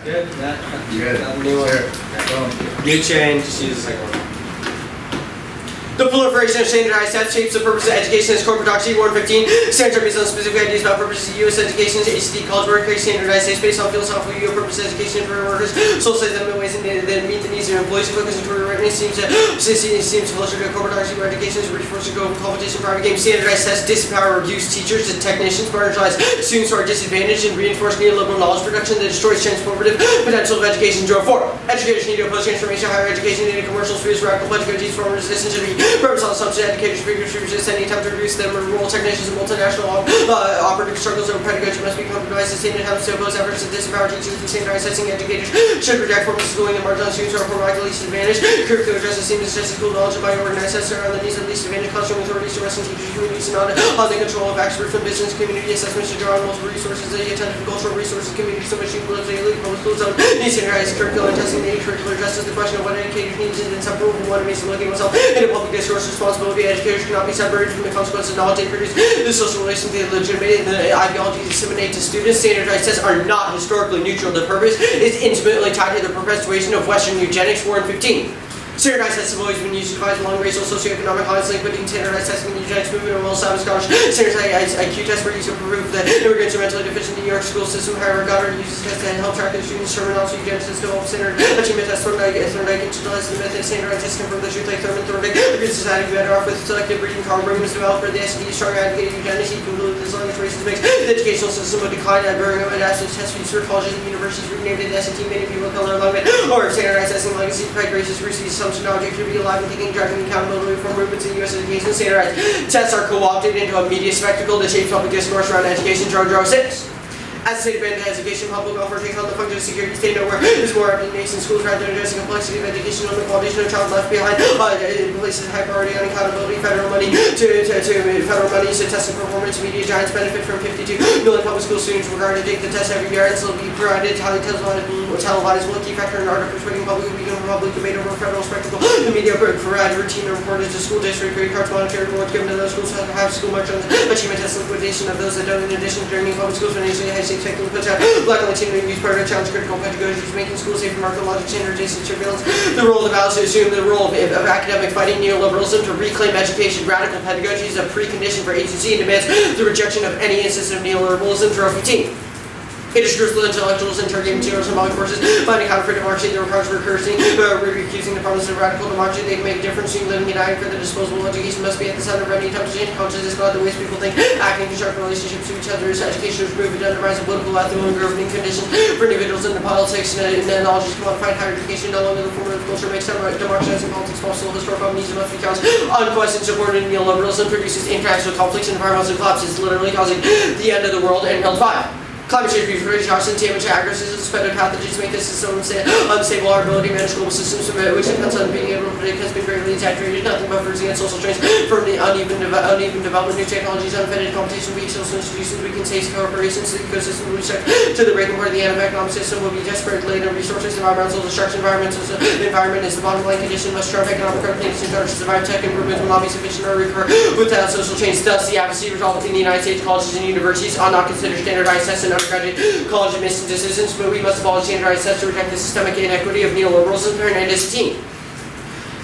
Good. Good. New one. New chain. Just use the second one. The proliferation of standardized tests shapes the purpose of education as core pedagogy. 115. Standards are based on specific ideas about purposes of U.S. education. ACD college work creates standardized tests based on philosophical view of purpose of education for workers. Social studies them in ways that meet the needs of employees. Focus on career readiness seems closer to core pedagogy where education is reinforced to go competition private games. Standardized tests disempower or reduce teachers and technicians, marginalize students who are disadvantaged, and reinforce neoliberal knowledge production that destroys transformative potential of education. Drove 4. Educators need to oppose transformation. Higher education needed commercial spheres. Radical pedagogies form resistance should be purpose on assumption educators figures to resist any attempt to reduce them or rural technicians and multinational operative struggles over pedagogy must be compromised. Sustained attempts to oppose efforts to disempower teachers and standardized testing educators should reject forms of schooling and marginalized students who are provided least advantage. Curricular justice seems to school knowledge by organized tests around the needs of least advantaged classroom authorities to wrestling teachers communities and on the control of experts from business community assessments to draw on multiple resources. The attentive cultural resources community so much lives daily public schools on needs standardized curricular and testing the curricular justice. The question of what educators need is inseparable from what it means to looking oneself in a public discourse. Responsibility educators cannot be separated from the consequences of knowledge they produce. The social relations they legitimate and the ideology they disseminate to students. Standardized tests are not historically neutral. The purpose is intimately tied to the perpetuation of Western eugenics. 4 and 15. Standardized tests have always been used to devise along racial, socioeconomic lines linked between standardized testing and the eugenics movement or well-established scholarship. Standardized IQ tests were used to prove that immigrants are mentally deficient in the New York school system. However, Goddard uses tests to help track the students' terminology. Eugenicists developed standard achievement tests. Thorndike institutionalized the method. Standardized tests confirm the truth like Thurman Thorndike. A good society better off with selective breeding. Carl Brigham was developed for the S&D. Strong advocated eugenics. He concluded this language racist makes the educational system would decline. At Birmingham and adaptive test fees for colleges and universities renamed it SAT. Many people of color alignment or standardized testing legacy peg racist racist assumption object to be alive and thinking, driving accountability for movements in U.S. education. Standardized tests are co-opted into a media spectacle that shapes public discourse around education. Drug 6. As the state of education, public welfare takes on the function of security state nowhere is more evident in schools rather than addressing complexity of education on the quality of no child left behind. It places high priority on accountability. Federal money federal money to test and performance. Media giants benefit from 52 million public school students required to take the test every year and still be provided televised will key factor in art of persuading public to become a public debate over federal spectacle. The media provide routine reportage to school district credit cards, monetary rewards given to those schools that have school margins, achievement test liquidation of those that don't. In addition, during public schools financially high expecting puts out black and Latino use part of challenge critical pedagogies, making schools safe from archaeological standardization surveillance. The role of the values to assume the role of academic fighting neoliberalism to reclaim education. Radical pedagogy is a precondition for agency and demands the rejection of any instance of neoliberalism. 15. It is crucial intellectuals interrogating materials and symbolic forces, finding counterfeit democracy, the requires recursing, recusing the promise of radical democracy. They can make a difference between living and dying for the disposable education must be at the center of any attempt to change consciousness about the ways people think, act, and construct relationships to each other. Education is moved to undermines the political, ethical, and governing conditions for individuals in the politics and knowledge is commodified. Higher education no longer the form of culture makes democratizing politics possible. Historical needs must be caused. Unquestioned support in neoliberalism produces intractable conflicts and environmental collapses, literally causing the end of the world. And 5. Climate change, resources, damage, aggressives, suspended pathogens make the system unstable. Our ability to manage global systems, which depends on being able to predict, has been greatly exaggerated. Nothing but against social trends from the uneven development, new technologies, unfettered competition, weak social institutions, we can save corporations, the ecosystem will be checked to the breaking point of the end of economic system will be desperate, laden resources, environmental destruction, environment is the bottom line condition, must drive economic growth, conditions in order to survive. Tech improvements will not be sufficient or recur without social change. Thus, the advocacy result in the United States colleges and universities are not considered standardized tests and undergraduate college admission decisions, but we must abolish standardized tests to reject the systemic inequity of neoliberalism. Hernandez 15.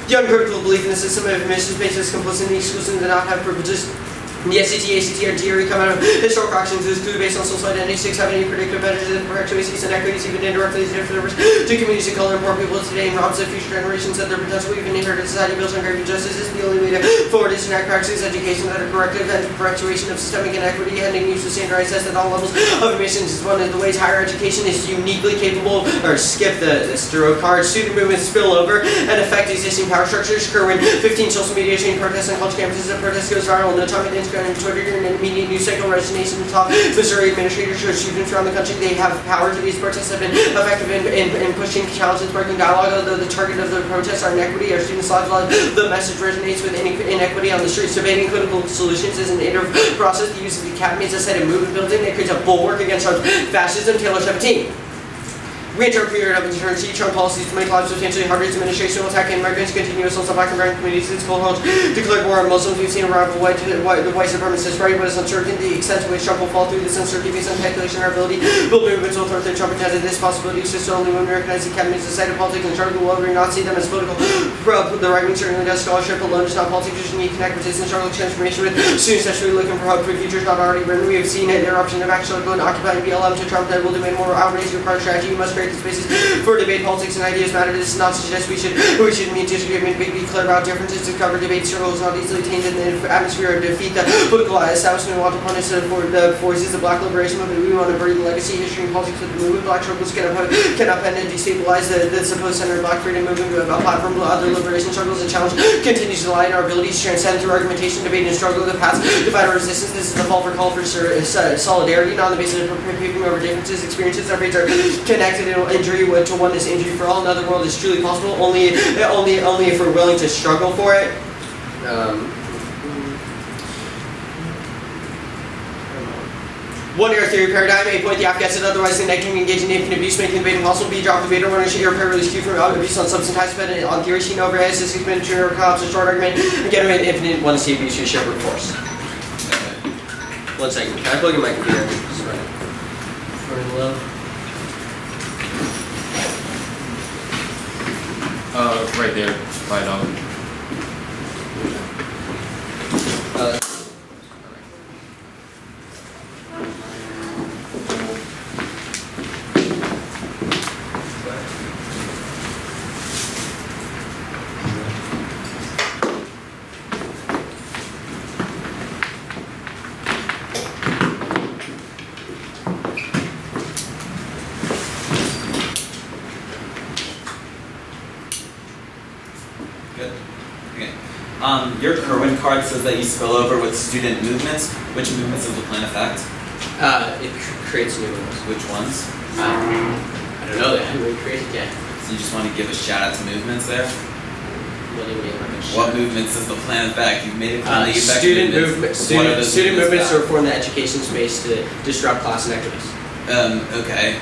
The uncritical belief in the system of admissions basis complicit in these schools and do not have privileges. The SAT, ACT, or DRE come out of historical actions is excluded based on social identity. 6 have any predictive measures that perpetuate these inequities, even indirectly, as different to communities of color and poor people today and robs the future generations of their potential. Even inherited society built on great injustice is the only way to forward is to enact practices, education that are corrective and perpetuation of systemic inequity, ending use of standardized tests at all levels of admissions is one of the ways higher education is uniquely capable, or skip the stroke card, student movements spill over and affect existing power structures. Occur when 15 social media chain protests on college campuses. The protest goes viral, no time and and Twitter and immediate news cycle resonation with top Missouri administrators show students around the country they have power to these protests have been effective in pushing challenges, sparking dialogue. Although the target of the protests are inequity, our students' lives, the message resonates with inequity on the streets. Debating political solutions is an iterative process. The use of the academy as a site of movement building that creates a bulwark against fascism. Taylor 17. We enter a period of uncertainty. Trump policies to make lives substantially harder. His administration will attack immigrants, continue assaults on black and brown communities. It's cold hard declared war on Muslims. We've seen a rival the white supremacist right, but it's uncertain the extent to which Trump will fall through this uncertainty based on calculation and our ability. Build movements will threaten Trump intended this possibility. So only when we recognize the academies of society politics and struggle will we not see them as political. The right wing certainly does scholarship alone is not politics. We need to connect with this and struggle transformation with students actually looking for hope for futures not already written. We have seen an eruption of actual going to occupy BLM to Trump that will demand more outrage require strategy. We must create the spaces for debate. Politics and ideas matter. This is not to suggest we should meet disagree. Be clear about differences. Discover debate circles not easily tainted in the atmosphere of defeat the political establishment. We want to punish the voices of black liberation movement. We want to breed legacy, history, and politics with the movement. Black struggles can upend and destabilize the supposed center of black freedom movement. A platform of other liberation struggles. The challenge continues to lie in our abilities to transcend through argumentation, debate, and struggle the paths divide our resistance. This is the call for solidarity, not on the basis of paving over differences. Experiences our fates are connected in injury to oneness, injury for all. Another world is truly possible only if we're willing to struggle for it. One era theory paradigm, A point the Afghanistan, otherwise the negative engage in infinite abuse, making debate impossible. B drop debater, one air pair release Q from abuse on substance types, but on theory, she overhead, statistics, miniature, collapse, a short argument, and get away infinite one C abuse, sheer brute force. 1 second, can I plug in my computer? Running low. Right there, right on. Your Kerwin card says that you spill over with student movements. Which movements does the plan affect? It creates new ones. Which ones? I don't know, they haven't been created yet. So you just want to give a shout out to movements there? What do you mean? What movements does the plan affect? You've made it clear that you affect student movements. Student movements are form the education space to disrupt class inequities. Okay,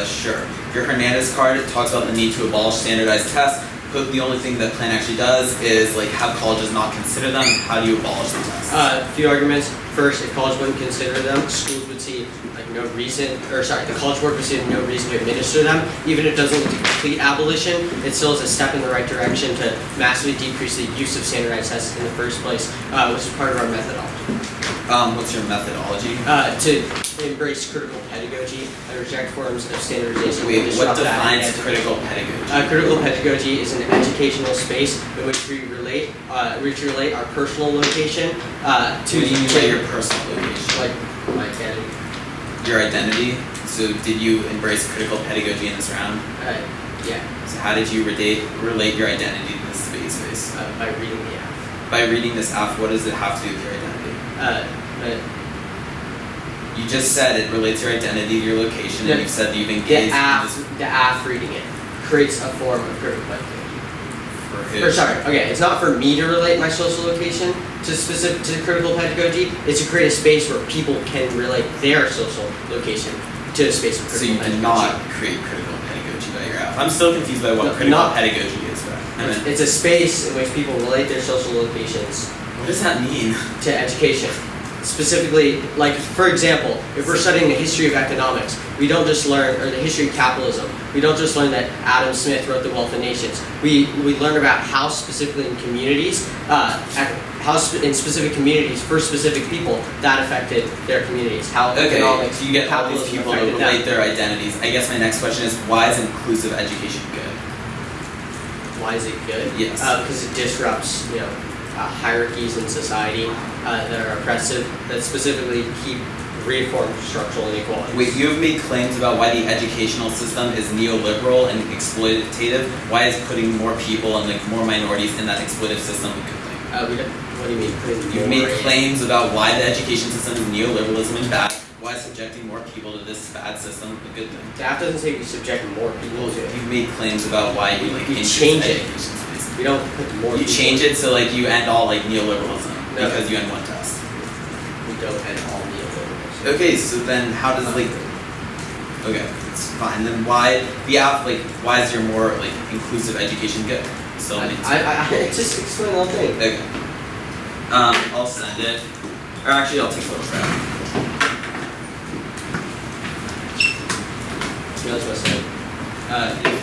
sure. Your Hernandez card talks about the need to abolish standardized tests. But the only thing that plan actually does is like have colleges not consider them. How do you abolish the tests? A few arguments. First, if college wouldn't consider them, schools would see no reason, the college board would see no reason to administer them. Even if it doesn't lead to complete abolition, it still is a step in the right direction to massively decrease the use of standardized tests in the first place, which is part of our methodology. What's your methodology? To embrace critical pedagogy and reject forms of standardization. Wait, what defines critical pedagogy? Critical pedagogy is an educational space in which we relate our personal location to your personal location. Like my identity. Your identity? So did you embrace critical pedagogy in this round? Yeah. So how did you relate your identity to this space? By reading the app. By reading this app, what does it have to do with your identity? You just said it relates your identity to your location, and you've said you've engaged the app reading it creates a form of critical pedagogy. For who? It's not for me to relate my social location to critical pedagogy. It's to create a space where people can relate their social location to a space of critical pedagogy. So you did not create critical pedagogy by your app. I'm still confused by what critical pedagogy is. It's a space in which people relate their social locations. What does that mean? To education. Specifically, like, for example, if we're studying the history of economics, we don't just learn, or the history of capitalism, we don't just learn that Adam Smith wrote The Wealth of Nations. We learn about how specifically in communities, in specific communities, for specific people, that affected their communities. How economics, so you get all these people to relate their identities. I guess my next question is, why is inclusive education good? Why is it good? Yes. Because it disrupts, hierarchies in society that are oppressive, that specifically reinforce structural inequalities. Wait, you have made claims about why the educational system is neoliberal and exploitative. Why is putting more people and more minorities in that exploitative system a good thing? What do you mean? You've made claims about why the education system is neoliberalism and bad. Why is subjecting more people to this bad system a good thing? The app doesn't say we subject more people to it. You've made claims about why you change it. We don't put more. You change it so you end all neoliberalism because you end one test. We don't end all neoliberalism. Okay, so then how does Okay, it's fine. Then why is your more like inclusive education good? So I just explain the whole thing. Okay. I'll send it. Or actually, I'll take photos right. Yeah, that's what I said. Yeah.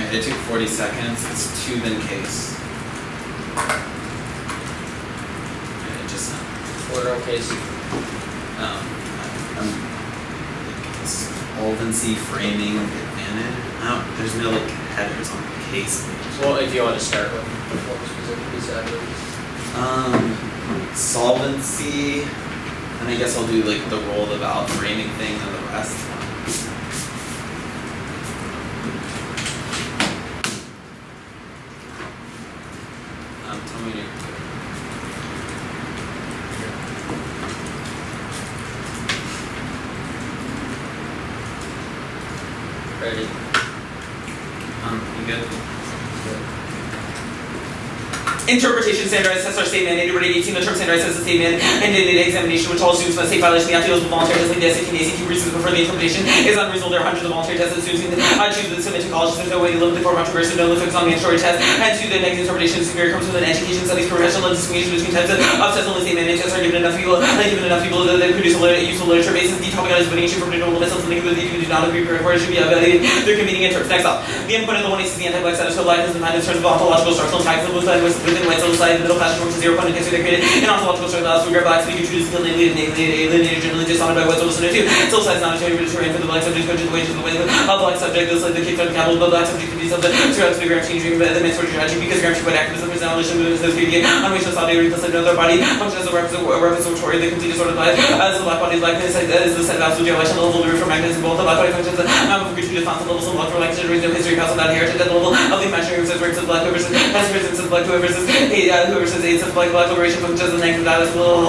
It took 40 seconds. It's tube in case. It just Order on case. solvency framing advantage. No, there's no like headers on the case page. Well, if you want to start with what specifically said. Solvency, and I guess I'll do like the role of out framing thing and the rest. Tell me when you're Ready. You good? Interpretation standardized tests are state mandated. Ready 18. The term standardized test is state mandated examination, which all students must take violation of the outfields with voluntary testing. The SAT and ACT reasons for the interpretation is unreasonable. There are hundreds of voluntary tests that students can choose to submit to colleges. There's no way to limit the core controversy, no focus on mandatory tests. And to the negative interpretation of severe comes with an education studies professional distinction between types of tests. Only state mandated tests are given enough people that produce a useful literature basis. The topic on is voting for predictable limits. Something that you do not agree with it should be evaluated through competing interps. Next up, the endpoint of the 1AC is the anti-black status of blackness in terms of ontological structural tags within white society. Middle class from 0 point against created in ontological structure allows for black to be choose to alienated generally dishonored by white social standard 2. Still size not a change for the black subject, which is the wages of the way of black subject, this like the kicked out capital, the black subject to be something throughout the figure of changing the mandatory strategy because gramsci white activism is demolition movement associated on racial solidarity plus another body functions as a repository the complete disorder life as the black body's blackness as the set of absolute generation level the from magnetism both the black body functions of gratuitous constant levels of black for like no history passed on that heritage at the level of the imaginary works of black whoever says has presence of black whoever says whoever says aids of black liberation functions as a negative data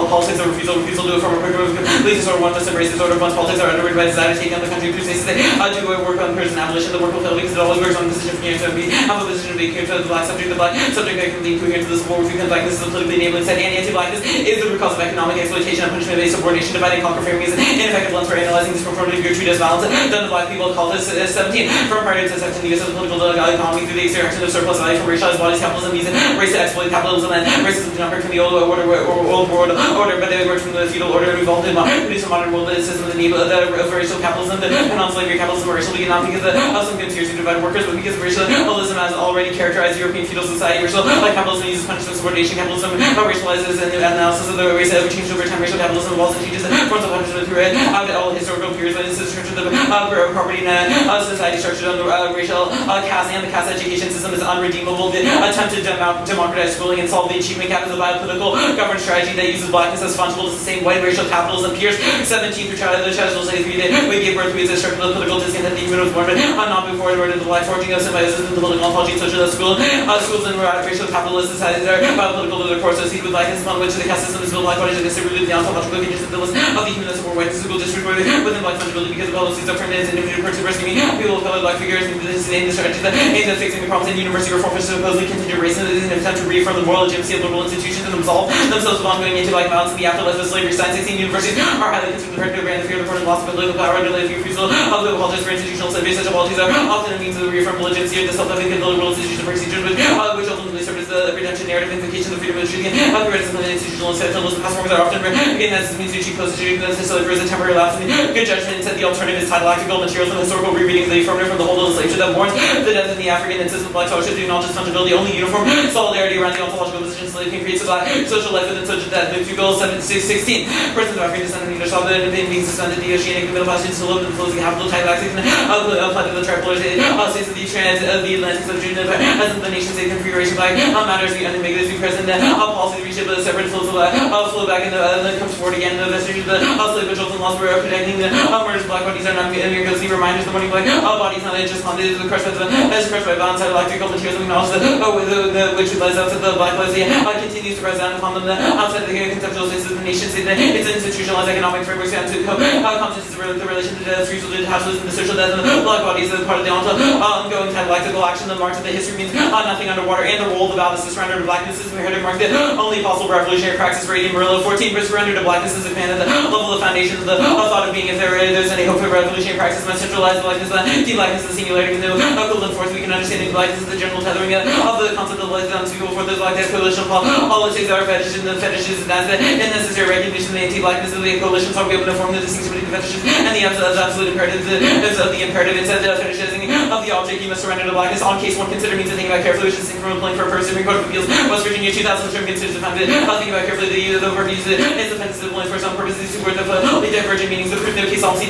politics or refusal to affirm a program of complete disorder one must embrace disorder once politics are underwritten by desire to take down the country through states that do work on person abolition the work will fail because it always works on a position of community have a position of being to the black subject that can lead coherent to this war with blackness is a politically enabling set and anti-blackness is the root cause of economic exploitation and punishment based subordination divide and conquer framing is an ineffective lens for analyzing disproportionate gratuitous violence done to black people called this 17 from prior to 17 the use of the political economy through the extraction of surplus value from racialized bodies capitalism using race to exploit capitalism and racism to not from the old order but they work from the feudal order and evolved in produce a modern world system with the need of racial capitalism and non-slavery capitalism or racial not because of some conspiracy to divide workers but because racialism has already characterized European feudal society racial capitalism uses punishment subordination capitalism racializes and analysis of the race ever changed over time racial capitalism evolves and changes forms of punishment through it all historical periods but it's the structure of the property and society structured on the racial caste and the caste education system is unredeemable the attempt to democratize schooling and solve the achievement gap is a biopolitical governance strategy that uses blackness as fungible to sustain white racial capitalism peers 17 through the Chadwick 33 we gave birth to a structural political discontent that the human was born but not before the word of the black forging of symbiosis in the political ontology and social schools and racial capitalist societies are biopolitical to the core associated with blackness upon which the caste system is built black bodies are distributed the ontological conditions of the list of the human support white physical district within black fungibility because of policies of permanent and individual person rescuing people of color black figures and the strategies that aims at fixing the problems in university reform for supposedly contingent racism in an attempt to reaffirm the moral legitimacy of liberal institutions and themselves of ongoing anti-black violence in the afterlife of slavery. 16 universities are highly concerned with the brand of fear of the court and loss of political power under the refusal of the apologies for institutional slavery. Such apologies are often a means of reaffirm the legitimacy of the self-evident of the liberal institutions and procedures which ultimately serve as the redemption narrative invocation of the freedom of the street and criticism of the institutional acceptability. Passwords are often again that means to achieve post-institution necessarily for a temporary lapse in good judgment and said the alternative is dialectical materials and historical rereading of the affirmative from the whole of the slave that warns the death in the African and system of black scholarship due not just fungibility only uniform solidarity around the ontological position slave can create a black social life within social death. The two goals 16. Persons of African descent neither saw the being suspended the oceanic middle passage to live in the closing capital type access applied to the tripolar states of the Atlantic subjugated as the nation state configuration black matters and make this be present, policy reshape the separate flows flow back and then comes forward again. The vestige of the slave patrols and laws were protecting the murders of black bodies are not mere ghostly reminders of the morning black bodies not just haunted is crushed by violence electrical materials. We acknowledge the which lies outside the black lives continues to press down upon them outside of the conceptual spaces of the nation state its institutionalized economic frameworks and to constitutes the relation to death, spiritual detachment, the social death of the black bodies as part of the ongoing technological action. The march of the history means nothing underwater, and the role of the ballast is surrendered to blackness is inherited mark the only possible revolutionary praxis. Radium Murillo 14 surrender to blackness is expanded the level of foundation of the thought of being. If there's any hope for revolutionary praxis, must centralize blackness, de-blackness, the singularity of the new equivalent force. We can understand the blackness is the general tethering of the concept of life unspeakable for those black death coalition politics are fetishes, and the fetishes and as the necessary recognition of the anti-blackness of the coalition, so we able to form the distinction between the fetishes and the absolute imperative of the imperative. Instead of the fetishizing of the object, you must surrender to blackness. On case one, consider means to think about carefully, which is distinct from a plain for a first Supreme Court of Appeals, West Virginia 2000 term considers the fact that think about carefully the verb used is offensive only for some purposes. These two words of divergent meanings. The proof no case only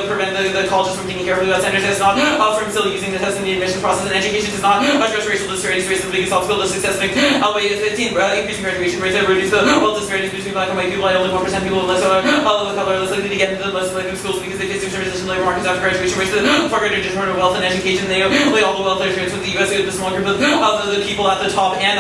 prevent the colleges from thinking carefully about standards. It's not from still using the test in the admission process, and education does not address racial disparities. Race is the biggest obstacle to success. Outweigh 15 increasing graduation rates that reduce the wealth disparities between black and white people. Only 1% people with less of color are less likely to get into the most selective schools because they face discrimination in labor markets after graduation. Rates the far greater determinant of wealth and education. They only all the wealth that transferred to the U.S. with the small group of the people at the top and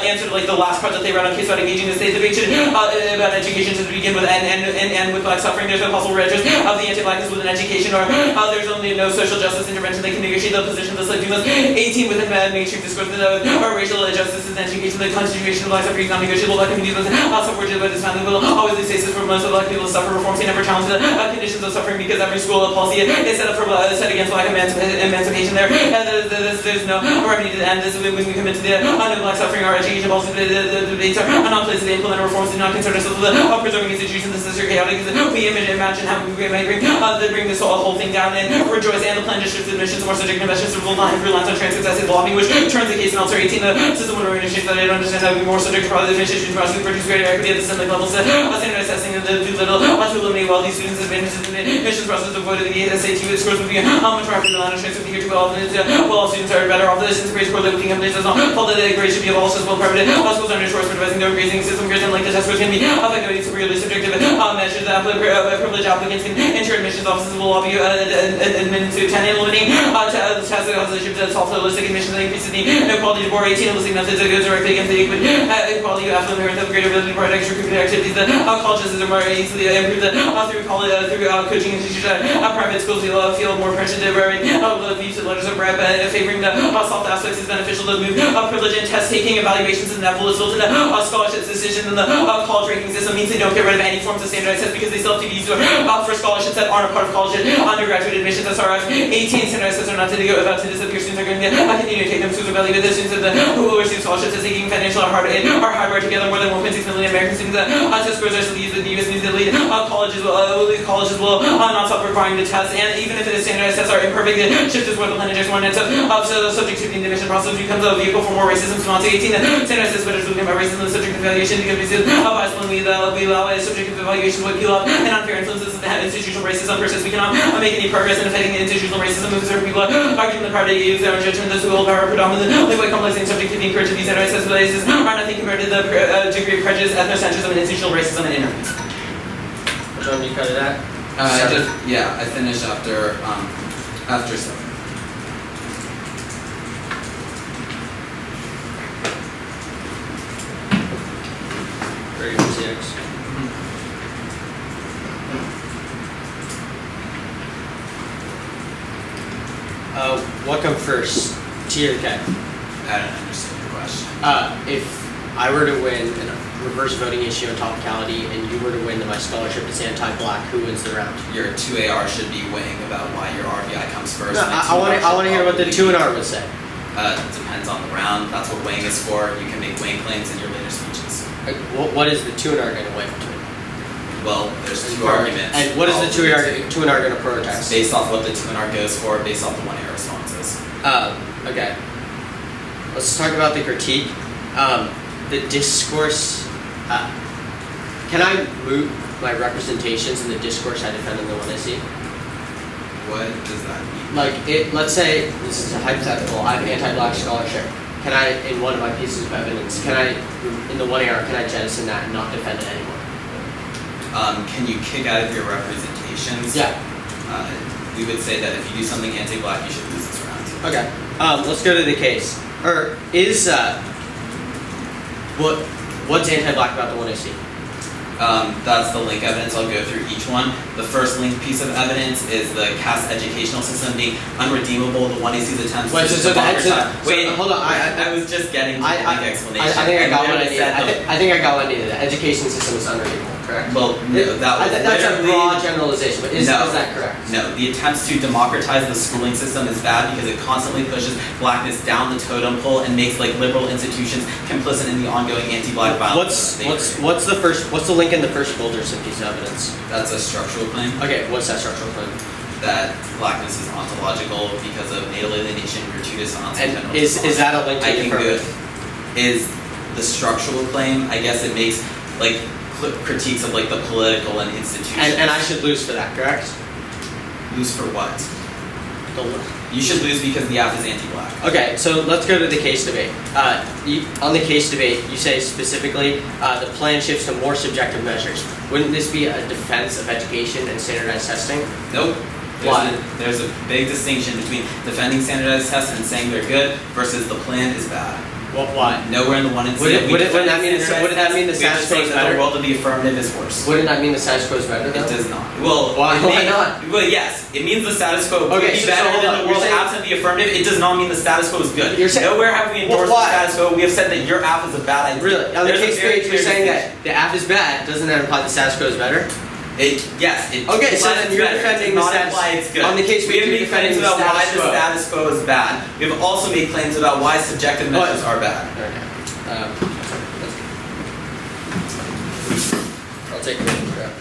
answered like the last part that they read on case about engaging the state debate about education to begin with and with black suffering. There's no possible redress of the anti-blackness within education, or there's only no social justice intervention that can negotiate the position of the slave. 18 within mainstream discourse or racial justice in education. The continuation of black suffering is not negotiable. Black communities supported by this family will always leave spaces for most of black people to suffer. Reforms can never challenge the conditions of suffering because every school policy is set up for set against black emancipation. There's no remedy to end this when we commit to the black suffering. Our education policy the debates are not places to implement reforms do not concern ourselves with preserving institutions. This is chaotic. We imagine how we might bring this whole thing down and rejoice. And the plan just shifts admissions more subject to investments will not have reliance on trans-successive lobbying, which turns the case in also 18. The system would remain that I don't understand how to be more subject to probably administrations to produce greater equity at the systemic level. Standardized testing and do little to eliminate wealthy students' advantages in the admissions process avoided the SAT scores would be how much more rapid reliance on trans would be here to well all students are better off. This integrates correlate with income does not fall that the grade should be of all schools well private. All schools are under choice for devising their grading system. Grades like the test scores can be effectively superiorly subjective measures. The privileged applicants can enter admissions offices will lobby admin to 10 eliminating the test that causes to solve holistic admissions and increases the inequality to bore 18 illicit methods that go directly against the equality of affluent parents have greater ability to provide extracurricular activities. The colleges are more easily improved through college through coaching institutions private schools feel more pressure to the views of letters of rep favoring the soft aspects is beneficial to move privilege and test taking evaluations and that is built into scholarships decisions and the college ranking system means they don't get rid of any forms of standardized tests because they still have to be used for scholarships that aren't a part of college undergraduate admissions. SRF 18 standardized tests are not about to disappear. Students are going to continue to take them to evaluate the students who will receive scholarships as taking financial or hardware together. More than 1.6 million American students test scores are still used in the U.S. News that lead colleges will not stop requiring the tests, and even if the standardized tests are imperfect, the shift is more than just one. And so the subjectivity in the admission process becomes a vehicle for more racism. So not to 18, the standardized tests better become about racism and subjective evaluation because we see bias when we allow a subjective evaluation to appeal up and unfair influences that have institutional racism persist. We cannot make any progress in affecting the institutional racism moves where people arguing the power to use their own judgment. Those who hold power predominantly white complex and subjectivity encourage these standardized test bases are nothing compared to the degree of prejudice, ethnocentrism, and institutional racism and ignorance. Which one do you cut it at? I finished after 7. 36. What comes first? Tea or kettle? I don't understand your question. If I were to win a reverse voting issue on topicality and you were to win my scholarship is anti-black, who wins the round? Your 2AR should be weighing about why your RBI comes first. No, I want to hear what the 2 and R would say. It depends on the round. That's what weighing is for. You can make weighing claims in your later speeches. What is the 2 and R going to weigh between? Well, there's 2 arguments. And what is the 2 and R going to protest? Based off what the 2 and R goes for, based off the 1A responses. Okay. Let's talk about the critique. The discourse. Can I move my representations in the discourse I defend in the one I see? What does that mean? Like, let's say, this is a hypothetical, I have an anti-black scholarship. can I, in one of my pieces of evidence, can I, in the one error, can I jettison that and not defend it anymore? Can you kick out of your representations? Yeah. We would say that if you do something anti-black, you should lose this round. Okay. Let's go to the case. Or is what's anti-black about the one I see? That's the link evidence. I'll go through each one. The first link piece of evidence is the caste educational system being unredeemable. The 1AC's attempts Wait, to wait, hold on. I was just getting to the link explanation. I think I got what I And needed. I think I got what I needed. The education system is unredeemable, correct? Well, no, that's a broad generalization, but is that correct? No, the attempts to democratize the schooling system is bad because it constantly pushes blackness down the totem pole and makes like liberal institutions complicit in the ongoing anti-black violence. What's the link in the first Boulderson piece of evidence? That's a structural claim. Okay, what's that structural claim? That blackness is ontological because of natal alienation, gratuitous onset. And is that a link to the affirmative? Is the structural claim? I guess it makes like critiques of like the political and institutions. And I should lose for that, correct? Lose for what? The You should lose because the app is anti-black. Okay, so let's go to the case debate. On the case debate, you say specifically the plan shifts to more subjective measures. Wouldn't this be a defense of education and standardized testing? Nope. Why? There's a big distinction between defending standardized tests and saying they're good versus the plan is bad. Well, why? Nowhere in the 1 and 2. Wouldn't that mean the status quo is better? The world of the affirmative is worse. Wouldn't that mean the status quo is better though? It does not. Well, why not? Well, yes, it means the status quo would Okay, be so better hold on, than the world you're saying- absent the affirmative. It does not mean the status quo is good. You're saying- Nowhere have we endorsed Well, the why? status quo. We have said that your app is a bad idea. Really? On the There's a case very debate, you're clear saying distinction. that the app is bad. Doesn't that imply the status quo is better? Yes. It Okay, so implies then it's you're better. defending It does the not status- imply it's good. on the case we have you're made claims defending the about why status the quo. status quo is bad. We have also made claims about why subjective measures are bad. Okay. I'll take a minute for that.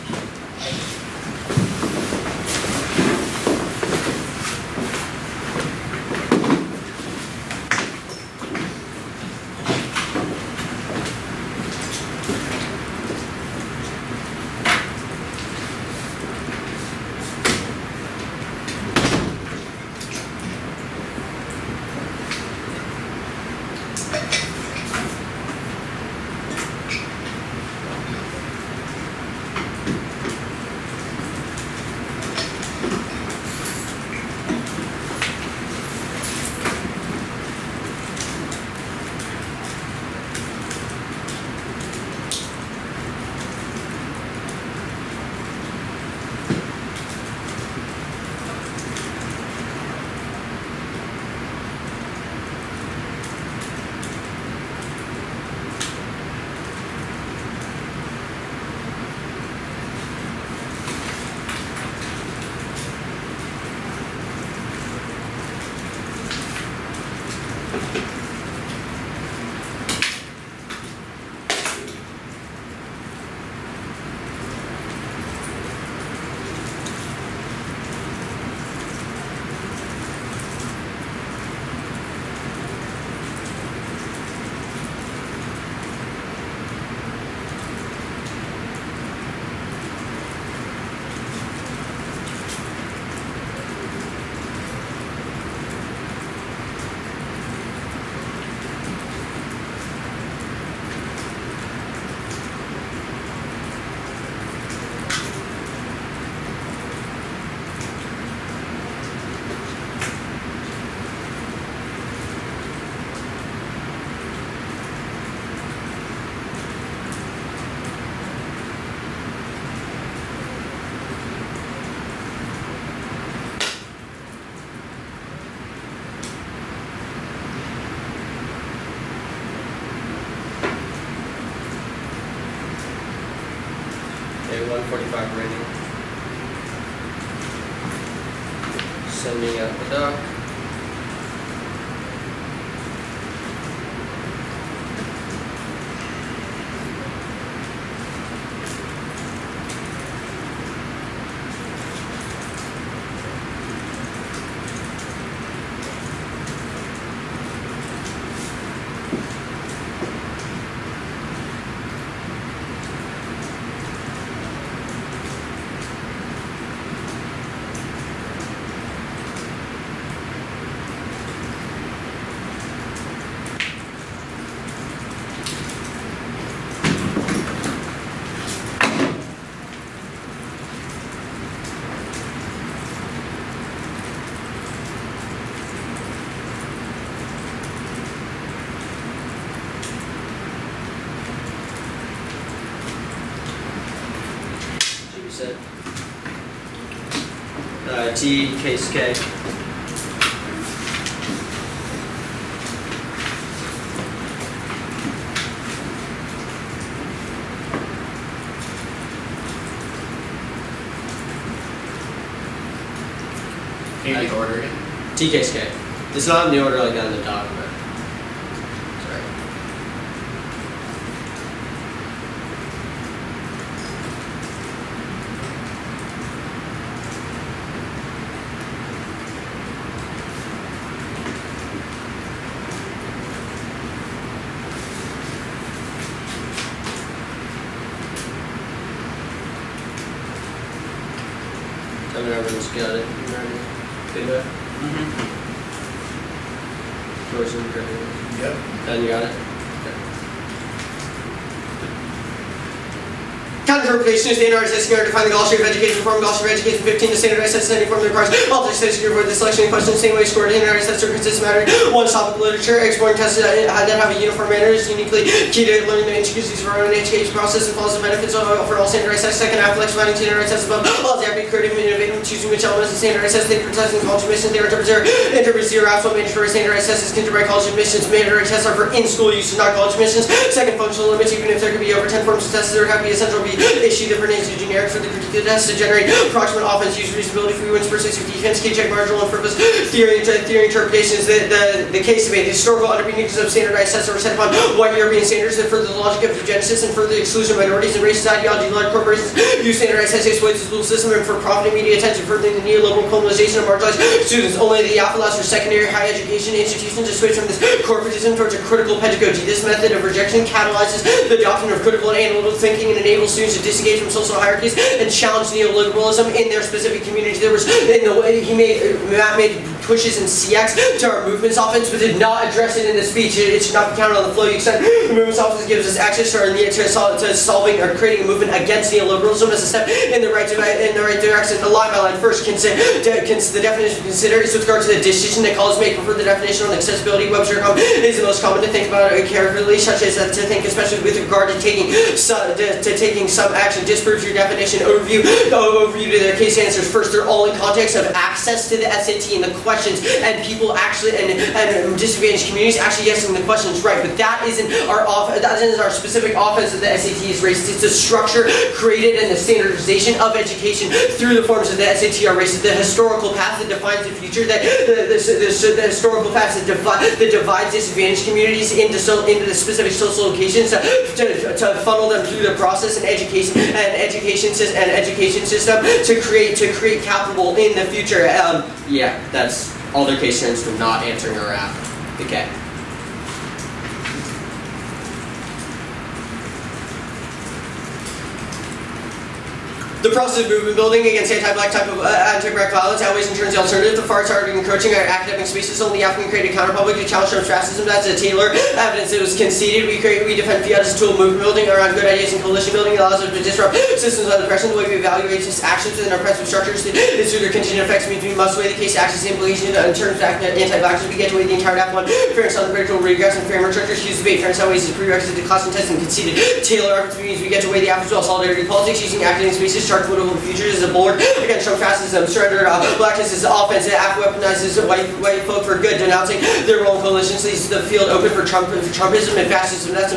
Okay, 145 rating. Sending out the doc. T case K. Can you order it? T case K. It's not in the order like that in the document. Sorry. Tell me everyone's got it. You ready? Feedback? Torson, Cardenas. Yep. And you got it? Counter-interpretation is standardized testing or define the Gaussian of education, form Gaussian of education 15 to standardized test any form that requires multiple statistics for the selection of questions, same way scored standardized tests are consistent matter. One topic literature, exploring tests that have a uniform manner is uniquely key to learning the intricacies of our own education process and follows the benefits for all standardized tests. Second half, flex finding standardized tests above all the be creative and innovative, choosing which elements of standardized tests they prioritize in college admissions. They are interpret zero apps. What mandatory standardized tests is considered by college admissions. Mandatory tests are for in-school use, not college admissions. Second, functional limits, even if there could be over 10 forms of tests, there would have to be a central issue different names of generics for the particular test to generate approximate offense, use reasonability, free wins, persuasive defense, key check, marginal and purpose, theory interpretation is the case debate. The historical underpinnings of standardized tests are set upon white European standards that further the logic of eugenicists and further the exclusion of minorities and racist ideology. Large corporations use standardized tests to exploit the school system and for profit and media attention, furthering the neoliberal colonization of marginalized students. Only the alpha allows for secondary high education institutions to switch from this corporatism towards a critical pedagogy. This method of rejection catalyzes the adoption of critical and analytical thinking and enables students to disengage from social hierarchies and challenge neoliberalism in their specific communities. There was, in the way Matt made pushes in CX to our movements office, but did not address it in the speech. It should not be counted on the flow. You said the movements office gives us access to solving or creating a movement against neoliberalism as a step in the right direction. The line by line first, the definition to consider is with regard to the decision that colleges make. Prefer the definition on accessibility. Webster.com is the most common to think about it carefully, such as to think, especially with regard to taking some action. Disproves your definition. Overview to their case answers. First, they're all in context of access to the SAT and the questions, and people actually and disadvantaged communities actually guessing the questions right. But that isn't our specific offense of the SAT is racist. It's the structure created and the standardization of education through the forms of the SAT are racist. The historical path that defines the future, the historical path that divides disadvantaged communities into the specific social locations to funnel them through the process and education system to create capital in the future. Yeah, that's all their case turns from not answering our app. Okay. The process of movement building against anti-black violence outweighs and turns the alternative. The far targeting encroaching our academic spaces only African created counter-public to challenge Trump's racism. That's a Taylor evidence. It was conceded. We defend fiat as a tool of movement building around good ideas and coalition building. It allows us to disrupt systems of oppression. The way we evaluate just actions within our oppressive structures is through their contingent effects. Means we must weigh the case actions implications in terms of anti-blackness. We get to weigh the entire act one. Fairness on the critical regress and framework structures. Use debate. Fairness outweighs is a prerequisite to class and testing. Conceded. Taylor evidence means we get to weigh the act as well. Solidarity politics using academic spaces. Charge political futures as a board against Trump fascism. Surrender blackness is offense. Act weaponizes white folk for good, denouncing their role in coalitions. Leaves the field open for Trumpism and fascism. That's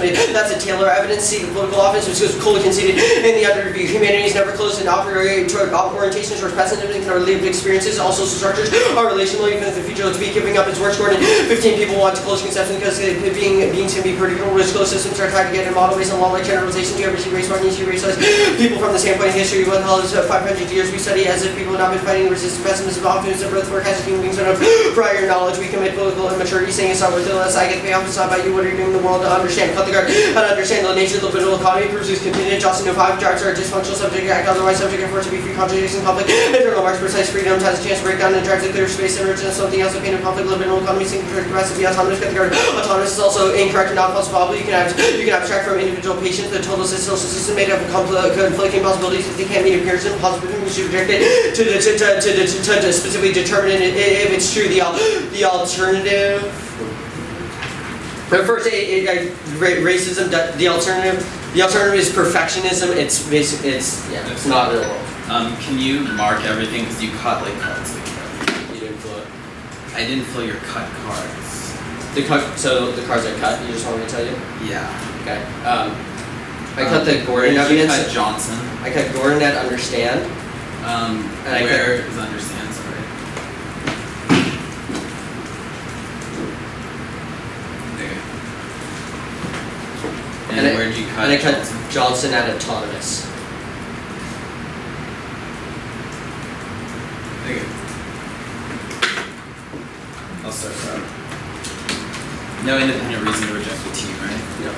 a Taylor evidence. See the political offense, which was fully conceded in the under review. Humanity is never closed in orientation towards pessimism and our lived experiences. All social structures are relational, even if the future looks to be giving up its work scored. 15 people want to close conception because beings can be predictable. Risk closed systems are trying to get a model based on law like generalization. Do you ever see race marking? You see race size? People from the standpoint of history, what the hell is 500 years we study as if people have not been fighting resistance, pessimism, optimism, birth forecast, human beings don't have prior knowledge. We commit political immaturity, saying it's not worth it unless I get paid off. It's not about you. What are you doing in the world to understand? Cut the guard and understand the nature of the political economy. Pursues contingent. Johnson, no five jobs are a dysfunctional subject act, otherwise subject and force to be free, contradiction, conflict. Internal marks precise freedom has a chance to break down and drive to clear space and urge something else. A pain of conflict, liberal economy, sinking for capacity, autonomous. Cut the guard. Autonomous is also incorrect and not falsifiable. You can abstract from individual patients the total social system made up of conflicting possibilities. If they can't meet appearance and possibility, we should reject it to specifically determine if it's true. The alternative. But first, racism. The alternative is perfectionism. It's not real world. Can you mark everything because you cut like cards like that? You didn't float. I didn't fill your cut cards. So the cards are cut. You just want me to tell you? Yeah. Okay. I cut the Gordon Where did you evidence. cut Johnson? I cut Gordon at understand. And I Where is understand? Sorry. There. And where did you cut And I cut Johnson? Johnson at autonomous. Okay. I'll start that. No independent reason to reject the team, right? No.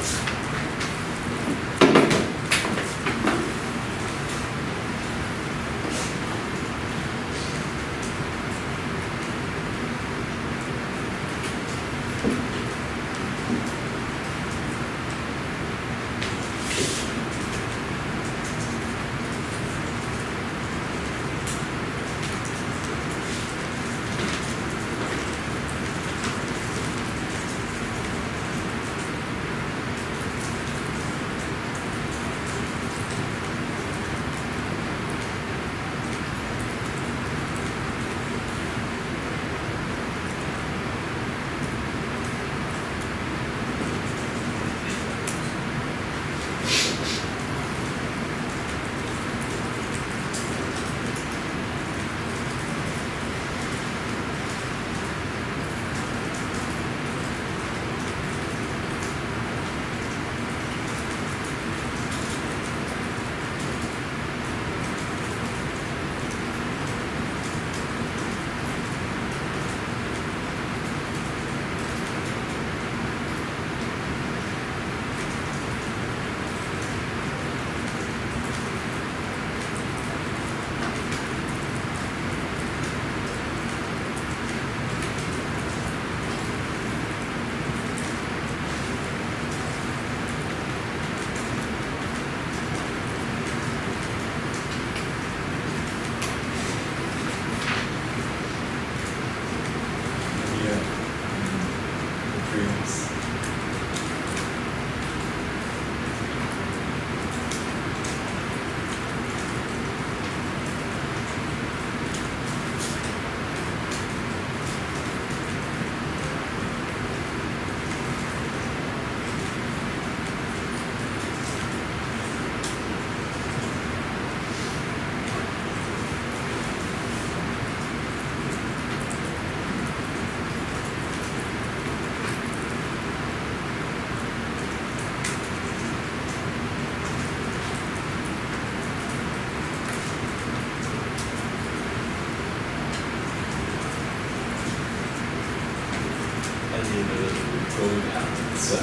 So,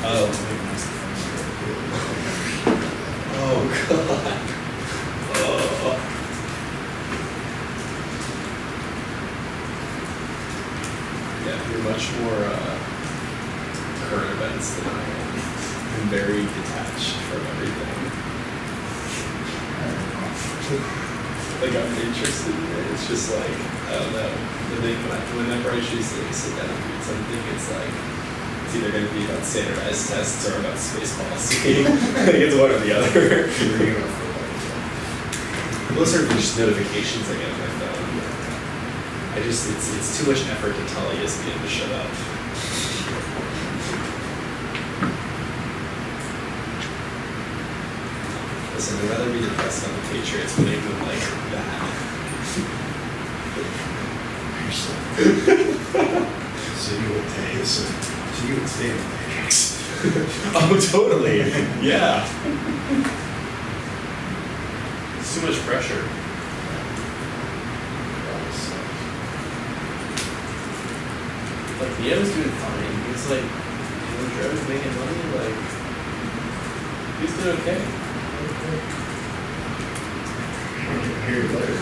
oh god. Oh. Yeah, you're much more current events than I am. I'm very detached from everything. Like I'm interested in it. It's just like I don't know. Whenever I choose to sit down and read something, it's like it's either going to be about standardized tests or about space policy. I think it's one or the other. Those are just notifications I get on my phone. It's too much effort to tell ESPN to shut up. Listen, I'd rather be depressed on the Patriots winning than like that. So you would stay in the Matrix. Oh, totally. Yeah. It's too much pressure. Like, Neo's doing fine. He's like, Joe's making money. Like, he's doing okay. I'll hear you later.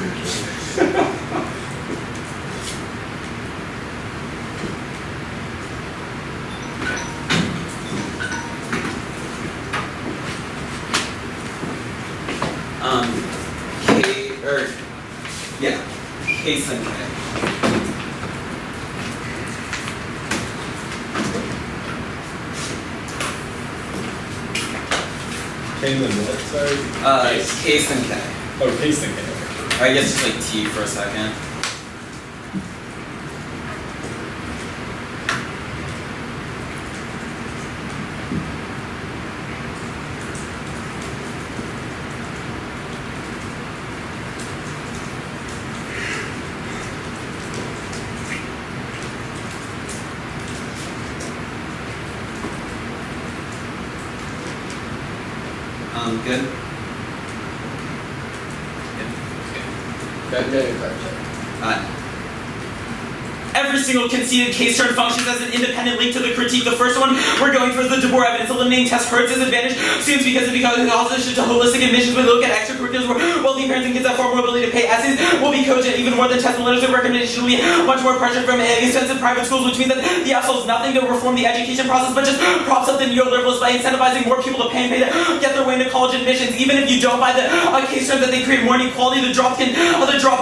Case and K. Came in what? Sorry. Case and K. Oh, pasting it. Or I guess just like T for a second. Good. Every single conceded case term functions as an independent link to the critique. The first one we're going for is the De Boer evidence. Eliminating test hurts his advantage students because it becomes opposition to holistic admissions. We look at extracurriculars where wealthy parents and kids have far more ability to pay. Essays will be cogent even more than test and literature recommendation will be much more pressure from expensive private schools, which means that the app solves nothing to reform the education process, but just props up the neoliberalists by incentivizing more people to pay and pay to get their way into college admissions. Even if you don't buy the case term that they create more inequality, the drop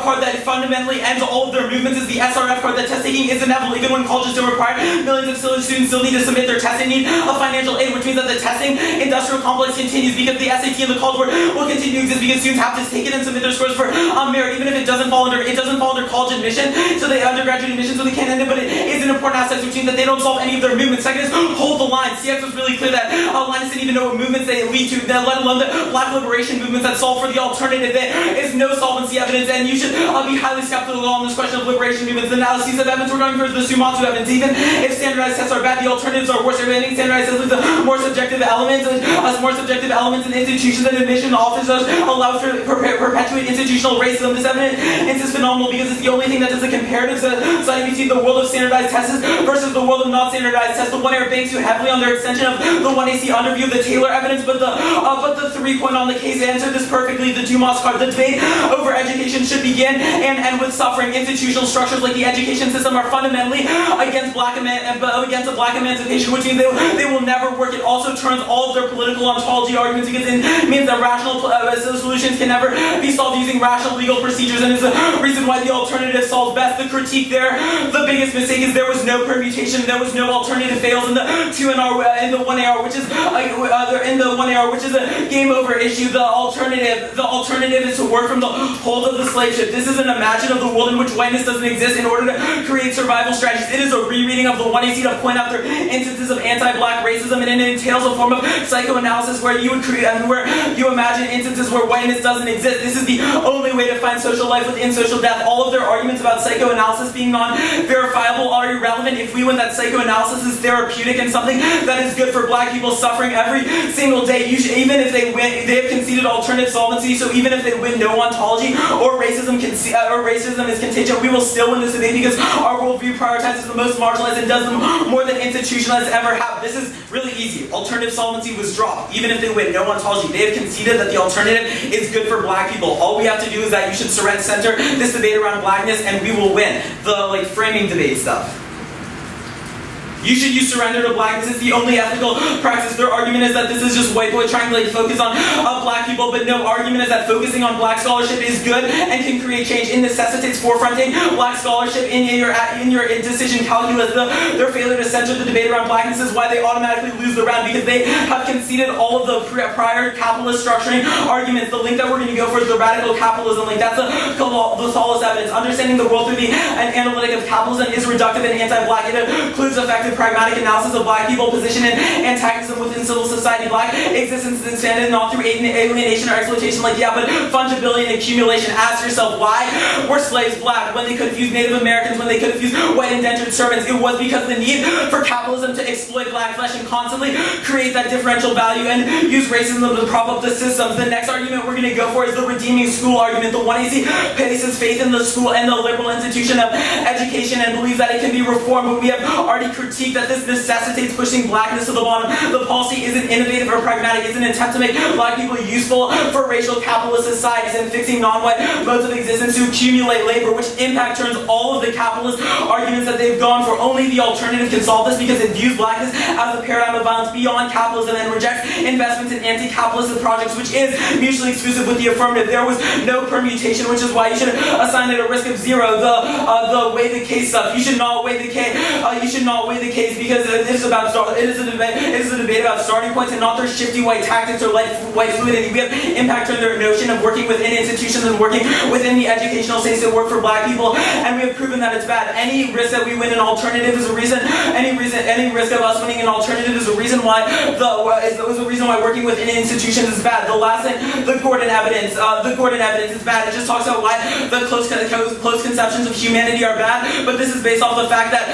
card that fundamentally ends all of their movements is the SRF card that test taking is inevitable. Even when colleges don't require, millions of students still need to submit their tests and need a financial aid, which means that the testing industrial complex continues because the SAT and the College Board will continue to exist because students have to take it and submit their scores for merit, even if it doesn't fall under college admission, so they undergraduate admission, so they can't end it, but it is an important aspect, which means that they don't solve any of their movements. Second is hold the line. CX was really clear that Linus didn't even know what movements they lead to, let alone the black liberation movements that solve for the alternative. There is no solvency evidence, and you should be highly skeptical on this question of liberation movements. The analyses of evidence we're going for the Sumatsu evidence. Even if standardized tests are bad, the alternatives are worse. Remaining standardized tests lead to more subjective elements, in institutions and admission officers allows for perpetuate institutional racism. This evidence is phenomenal because it's the only thing that does a comparative study between the world of standardized tests versus the world of non-standardized tests. The one error banks too heavily on their extension of the 1AC underview of the Taylor evidence, but the 3-point on the case answered this perfectly. The Dumas card. The debate over education should begin and end with suffering. Institutional structures like the education system are fundamentally against black emancipation, which means they will never work. It also turns all of their political ontology arguments because it means that rational solutions can never be solved using rational legal procedures, and is the reason why the alternative solves best. The critique there, the biggest mistake is there was no permutation, there was no alternative fails in the 2NR in the 1AR, which is which is a game over issue. The alternative is to work from the hold of the slave ship. This is an imagine of the world in which whiteness doesn't exist in order to create survival strategies. It is a rereading of the 1AC to point out their instances of anti-black racism, and it entails a form of psychoanalysis where you would create where you imagine instances where whiteness doesn't exist. This is the only way to find social life within social death. All of their arguments about psychoanalysis being non-verifiable are irrelevant if we win that psychoanalysis is therapeutic and something that is good for black people suffering every single day. Even if they win, they have conceded alternative solvency, so even if they win no ontology or racism is contingent, we will still win this debate because our worldview prioritizes the most marginalized and does them more than institutionalized ever have. This is really easy. Alternative solvency was dropped. Even if they win no ontology, they have conceded that the alternative is good for black people. All we have to do is that you should center this debate around blackness and we will win. The framing debate stuff. You should use surrender to blackness. It's the only ethical practice. Their argument is that this is just white boy trying to focus on black people, but no, argument is that focusing on black scholarship is good and can create change. It necessitates forefronting black scholarship in your decision calculus. Their failure to center the debate around blackness is why they automatically lose the round, because they have conceded all of the prior capitalist structuring arguments. The link that we're going to go for is the radical capitalism link. That's the solace evidence. Understanding the world through an analytic of capitalism is reductive and anti-black. It includes effective pragmatic analysis of black people position and antagonism within civil society. Black existence is expanded not through alienation or exploitation but fungibility and accumulation. Ask yourself, why were slaves black when they could have used Native Americans, when they could have used white indentured servants? It was because the need for capitalism to exploit black flesh and constantly create that differential value and use racism to prop up the systems. The next argument we're going to go for is the redeeming school argument. The 1AC places faith in the school and the liberal institution of education and believes that it can be reformed, but we have already critiqued that this necessitates pushing blackness to the bottom. The policy isn't innovative or pragmatic. It's an attempt to make black people useful for racial capitalist societies and fixing non-white modes of existence to accumulate labor, which impact turns all of the capitalist arguments that they've gone for. Only the alternative can solve this because it views blackness as a paradigm of violence beyond capitalism and rejects investments in anti-capitalist projects, which is mutually exclusive with the affirmative. There was no permutation, which is why you should assign it a risk of 0. The weigh the case stuff. You should not weigh the case. the case because it is a debate about starting points and not their shifty white tactics or white fluidity. We have impact on their notion of working within institutions and working within the educational space that work for black people, and we have proven that it's bad. Any risk that we win an alternative is a reason. Any risk of us winning an alternative is a reason why working within institutions is bad. The last thing, the Gordon evidence is bad. It just talks about why the close conceptions of humanity are bad, but this is based off the fact that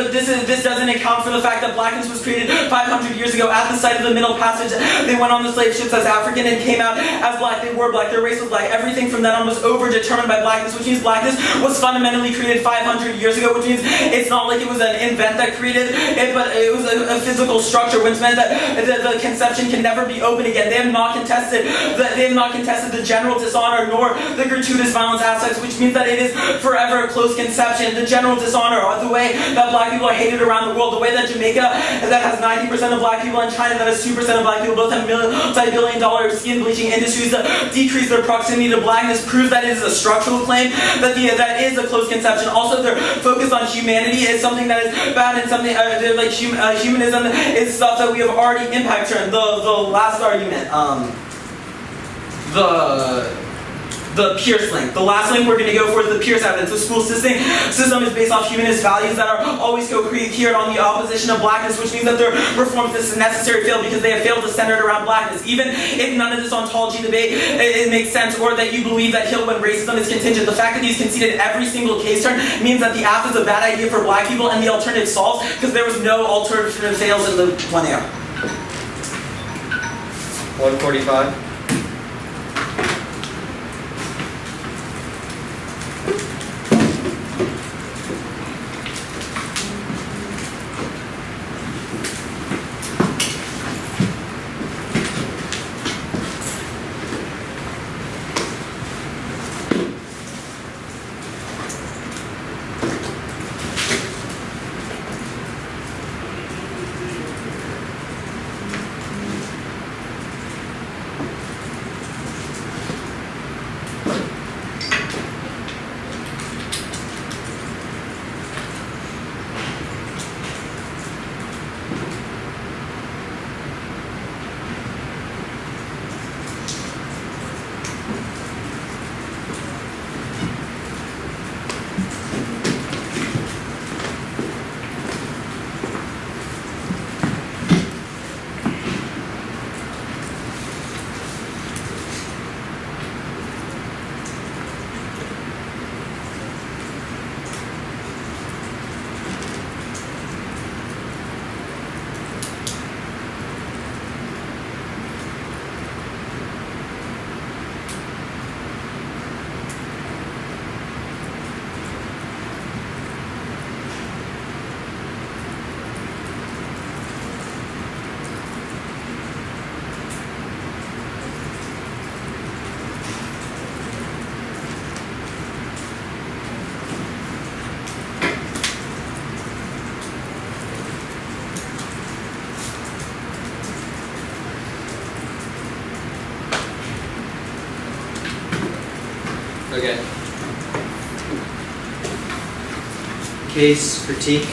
this doesn't account for the fact that blackness was created 500 years ago at the site of the Middle Passage. They went on the slave ships as African and came out as black. They were black. Their race was black. Everything from then on was overdetermined by blackness, which means blackness was fundamentally created 500 years ago, which means it's not like it was an invent that created it, but it was a physical structure, which meant that the conception can never be open again. They have not contested the general dishonor nor the gratuitous violence aspects, which means that it is forever a closed conception. The general dishonor, the way that black people are hated around the world, the way that Jamaica, that has 90% of black people, and China, that has 2% of black people, both have multi-billion-dollar skin bleaching industries that decrease their proximity to blackness, proves that it is a structural claim, that is a closed conception. Also, their focus on humanity is something that is bad, and something humanism is stuff that we have already impacted on. The last argument, the Pierce link. The last link we're going to go for is the Pierce evidence. The school system is based off humanist values that are always co-created on the opposition of blackness, which means that their reforms this is necessary fail because they have failed to center it around blackness. Even if none of this ontology debate it makes sense, or that you believe that he'll win racism is contingent, the fact that he's conceded every single case turn means that the app is a bad idea for black people and the alternative solves because there was no alternative fails in the 1A. 145. Okay. Case critique.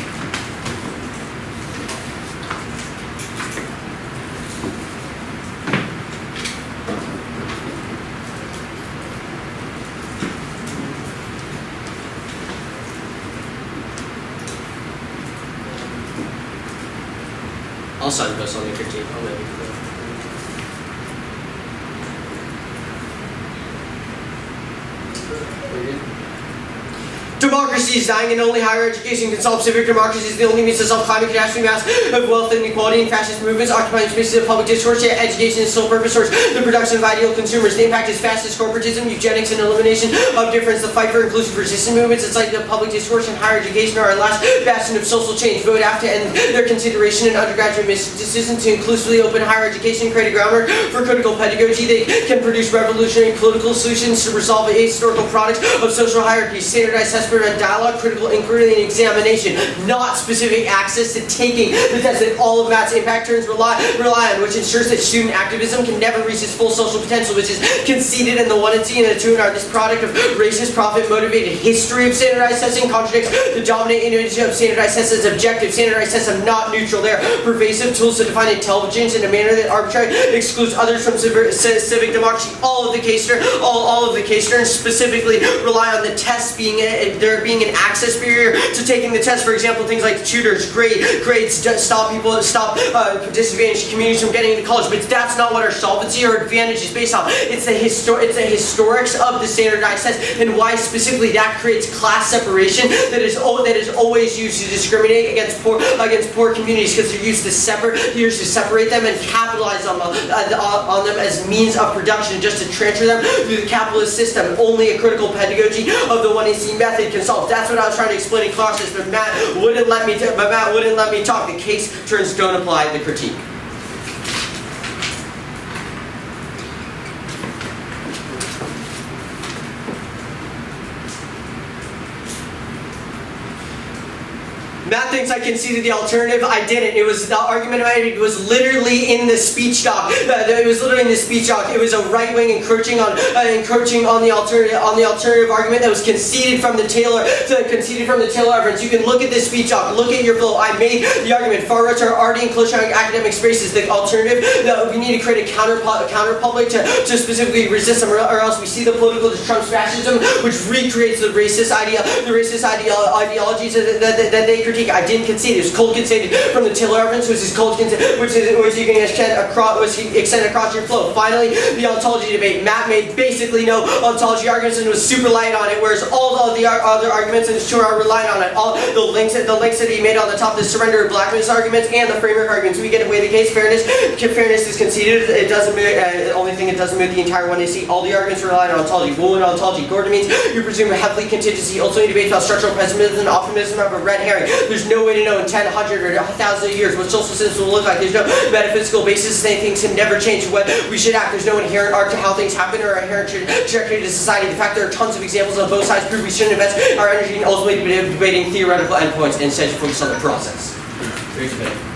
I'll sign this on the critique. I'll let you go. Democracy is dying and only higher education can solve civic democracy is the only means to solve climate catastrophe, mass of wealth inequality, and fascist movements occupying spaces of public discourse, yet education is sole purpose source, the production of ideal consumers. The impact is fascist corporatism, eugenics, and elimination of difference. The fight for inclusive resistance movements, it's like the public discourse and higher education are our last bastion of social change. Vote AFT to end their consideration in undergraduate mysticism, to inclusively open higher education, create a groundwork for critical pedagogy. They can produce revolutionary political solutions to resolve the historical products of social hierarchies. Standardized test expert on dialogue, critical inquiry, and examination, not specific access to taking the test that all of math's impact turns rely on, which ensures that student activism can never reach its full social potential, which is conceded in the 1 and C and the 2 and R. This product of racist, profit-motivated history of standardized testing contradicts the dominant image of standardized tests as objective. Standardized tests are not neutral. They are pervasive tools to define intelligence in a manner that arbitrarily excludes others from civic democracy. All of the case terms specifically rely on the test being there being an access barrier to taking the test. For example, things like tutors, grades stop disadvantaged communities from getting into college. But that's not what our solvency or advantage is based on. It's the historics of the standardized test and why specifically that creates class separation that is always used to discriminate against poor communities, because they're used to separate them and capitalize on them as means of production, just to transfer them through the capitalist system. Only a critical pedagogy of the 1AC method can solve. That's what I was trying to explain in classes, but Matt wouldn't let me talk. The case turns don't apply the critique. Matt thinks I conceded the alternative. I didn't. It was the argument I made. It was literally in the speech doc. It was literally in the speech doc. It was a right-wing encroaching on the alternative argument that was conceded from the Taylor evidence. You can look at this speech doc. Look at your flow. I made the argument. Far rights are already encroaching on academic spaces. The alternative that we need to create a counter public to specifically resist them, or else we see the political Trump's fascism, which recreates the racist ideologies that they critique. I didn't concede. It was cold conceded from the Taylor evidence, which is cold conceded, which you can extend across your flow. Finally, the ontology debate. Matt made basically no ontology arguments and was super light on it, whereas all of the other arguments in his tour are reliant on it. All the links that he made on the top, the surrender of blackness arguments and the framework arguments. We get away the case. Fairness is conceded. It doesn't move. The only thing it doesn't move the entire 1AC. All the arguments rely on ontology. Rule in ontology. Gordon means you presume a heavily contingency. Ultimately debates about structural pessimism and optimism of a red herring. There's no way to know in 10, 100, or 1,000 years what social systems will look like. There's no metaphysical basis to say things can never change when we should act. There's no inherent arc to how things happen or inherent trajectory to society. In fact, there are tons of examples on both sides prove we shouldn't invest our energy in ultimately debating theoretical endpoints and instead focus on the process. Great debate.